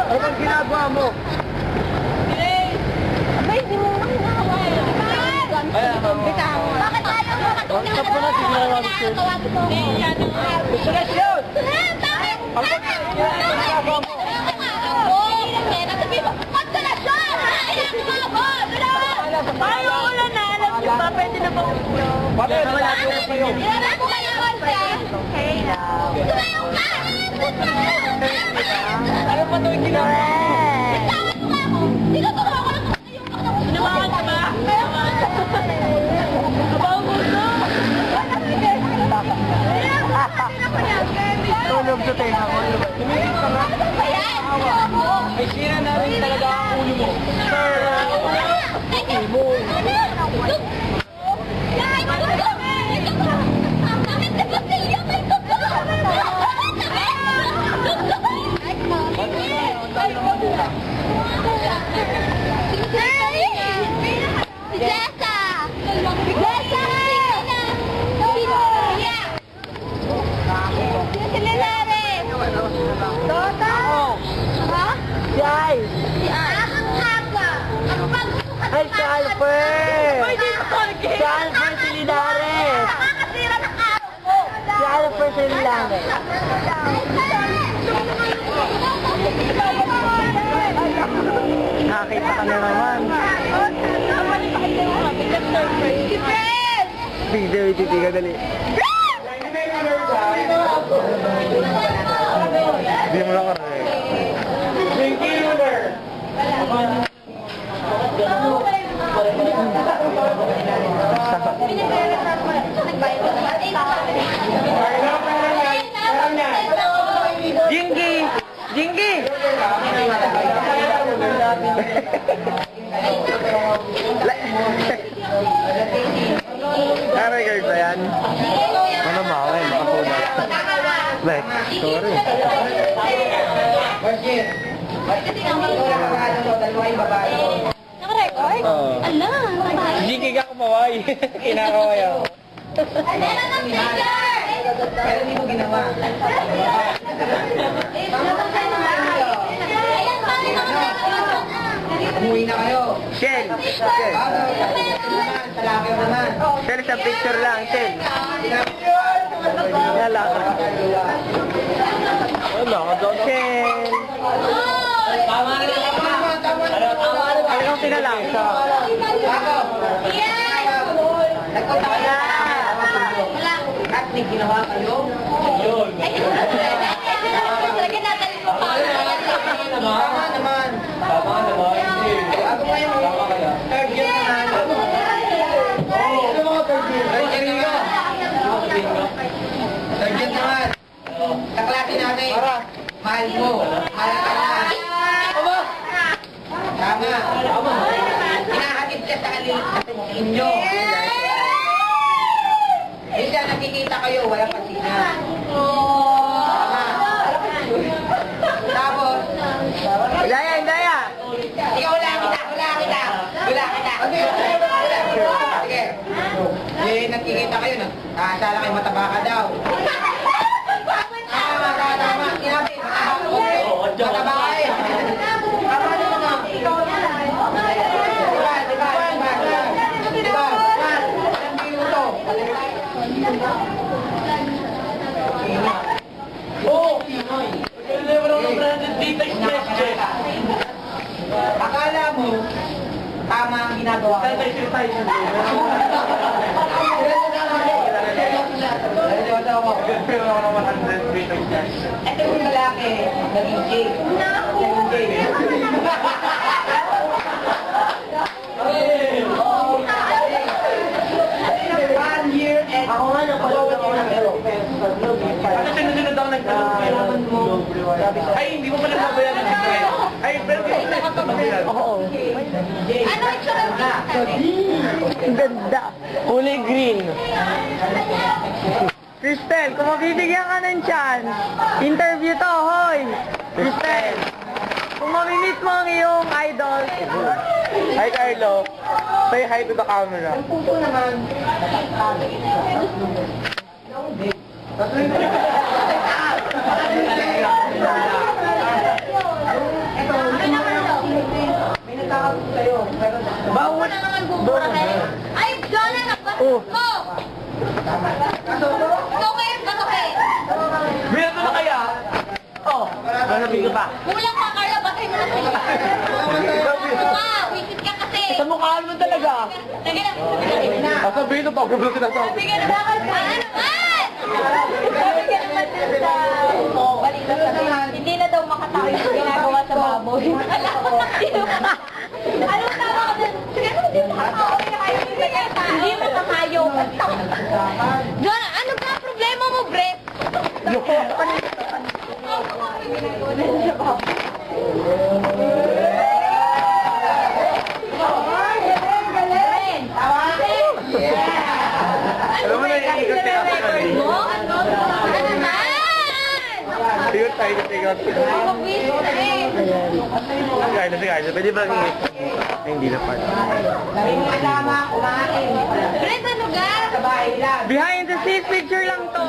Ano bang ginagawa mo? Abay, di mo naman hinahaway. Bitaw. Bakit ayaw mo katulad Stop mo na, tingnan naman ako. Tawagin mo ako. Sulat yun! Bakit? Bakit? Ginagawa mo? Tayo wala na, alam niyo ba, pwede na bang Paano naman natin na kayo? Ilan mo kaya ko siya? Okay lang. Tumayong ka! Ano pa ito yung ginagawa mo? Bitawan mo nga ako! Tinuturo ako lang kung yung ako. Sinamahan ka ba? Kabaw mo ito! Tulog sa tenga ko. Tumigil ka nga. Ano ba yan? Ay, sira na rin talaga ang ulo mo. Sir! Yay! Ay, si Alfred! Si Alfred Silinares! Nakakasira ng araw mo! Si Alfred Silinares! Nakakita ka na naman. Si Fred! Video, titiga, dali. Hindi mo lang karek. Thank you, Lunar! Jingy! Jingy! Aray guys ba yan? Ano ba ako eh? Makapunan. Like, sorry. Naka-record? Oo. Ala! Jingy ka kumaway. Kinakaway ako. Ano ng picture? Pero hindi mo ginawa. Umuwi na kayo. Shell! Shell! Talaki naman. Shell sa picture lang, Shell. Nalaka. Wala ka doon. Shell! Tama na lang naman. Tama na lang. Ano kang tinalang? Nagpunta ka na. At may ginawa kayo. Tama naman. Tama naman. Ako ngayon. Third year naman. Ano mga third year? Third year naman. Third year naman. Kaklase natin. Mahal mo. Mahal ka na. Tama. Hinahatid ka sa inyo. Minsan nakikita kayo, walang pasina. Tama. Tapos, Daya, daya! ikaw wala kita. Sige. Eh, nakikita kayo, nakakasala kayo, mataba ka daw. Tama. Sinabi, mataba ka eh. Tama naman na. Diba? Ilang minuto? Oo! Akala mo, tama ang ginagawa ko. Ito yung lalaki, naging gay. Naging gay. 1 year and... Ako nga napalawag ako ng pero. Ano sinunod ang nagtanong mo? Ay, hindi mo pa nagbabayaran ng ito. Ay, pero hindi na kapag Oo. Ano yung tsura? Ganda. Kulay green. Cristel, kung mabibigyan ka ng chance, interview to, hoy! Cristel, kung mamimit mo ang iyong idol, hi Carlo, say hi to the camera. Ang puso naman. Video pa. Kulang ka, Carla. Batay mo na sila. Wisit ka kasi. Sa mukha naman talaga. Sige na. Sabihin na pa, huwag mo sinasabi. Sabi ka na bakit? Ano naman? Sabi ka naman dun sa balita sabi. Hindi na daw makatayo yung ginagawa sa baboy. Anong tama ka dun? Sige, hindi makatayo. Hindi makatayo. John, ano ba problema mo, Brett? Alam mo na, iikot ka ako kanina. Ano naman? Ikot tayo, ikot. Sige, pwede ba ang hindi na part? Brett, ano ga? Behind the scenes picture lang to.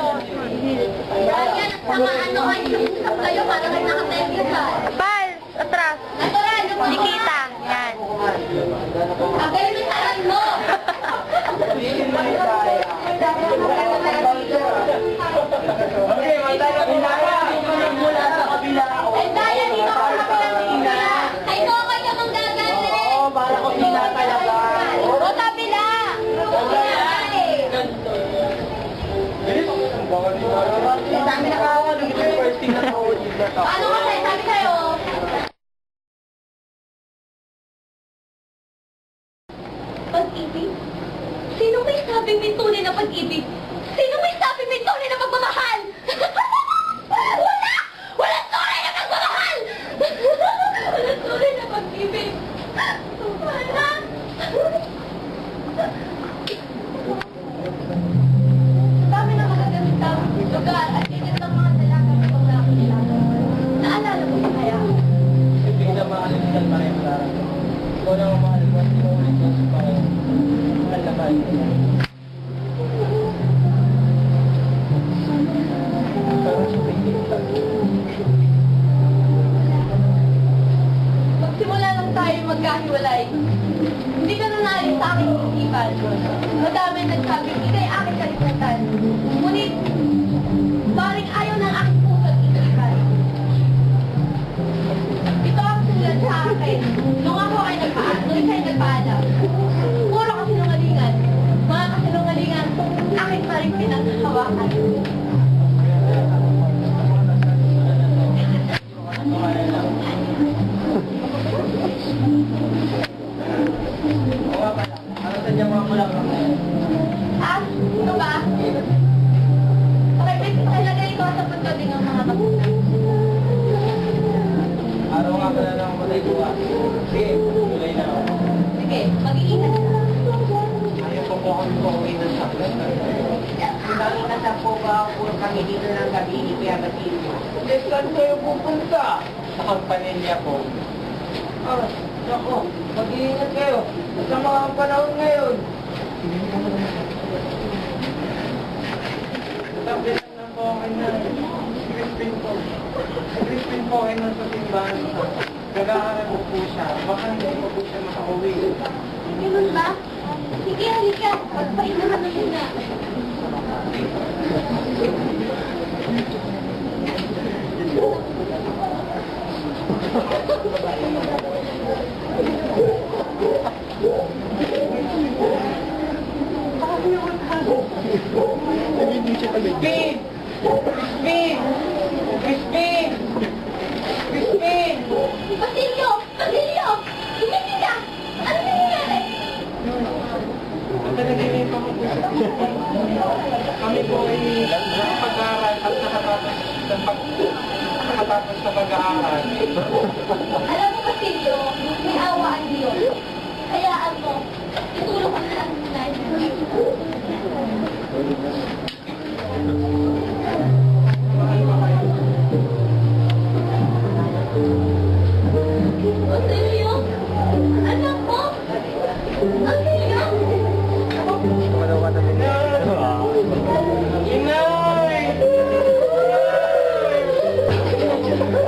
Yan, sama ano, ay usap kayo, parang ay nakatenyo ka. Pal, atras. Natural, Nikita, yan. ang galing ng taran mo. Okay, magdala ko mula sa kabila ako. Ay, daya, dito ka sa kabila. Ay, ko kayo kang gagaling. Oo, para ko sila talaga. O, kabila. Ang dami nakawa, nung ito yung first thing na ako. Ano kasi, sabi sa'yo? Pag-ibig? Sino may sabing may tunay na pag-ibig? Sino may sabing may tunay na pagmamahal? Wala! Walang tunay na pagmamahal! Walang tunay na pag-ibig! Wala! Dami na magagandang lugar at ganyan ng mga dalaga na itong nakikilala. Naalala mo ba kaya? Hindi na maalitan pa rin para. Ikaw na ang maalitan, ikaw ulit yung para. Ang laban. Parang sa pagkita. Magsimula lang tayo magkahiwalay. Hindi ka na naalis sa aking isipan. Madami nagsabing ikay aking kalimutan. Ngunit, paring ayaw ng aking puso at isipan. Ito ang sulat sa akin. Nung ako ay nagpaalam. Puro kasinungalingan. Mga kasinungalingan, akin pa rin pinaghahawakan. Oo nga pala. Ano sa niya mga mula ka ngayon? Ah, ito ba? Okay, wait, ilagay ko sa pagkabing ang mga magulang. Araw nga pala ng matay ko ah. Sige, tulay na ako. Sige, mag-iingat ka. Ayaw ko po akong pauwi na sa Nakikita po ba po kami dito ng gabi ni Kuya Basilio? Yes, saan kayo pupunta? Sa kampanilya po. Ah, naku, mag-iingat kayo. Sa mga panahon ngayon. Sabi lang na po akin na Crispin po. Crispin po ay nasa simbahan po. Gagaaral po po siya. Baka hindi po po siya makauwi. Ganun ba? Sige, halika. Pagpahingahan na muna. Crispin! Crispin! Crispin! Crispin! Basilio! Basilio! Gumising ka! Ano nangyayari? Talagang ako po sa kami po ay pag-aaral at nakatapos sa pag-aaral. Alam mo, Basilio, may awa ang Diyos. Hayaan mo. Itulong ka na lang sa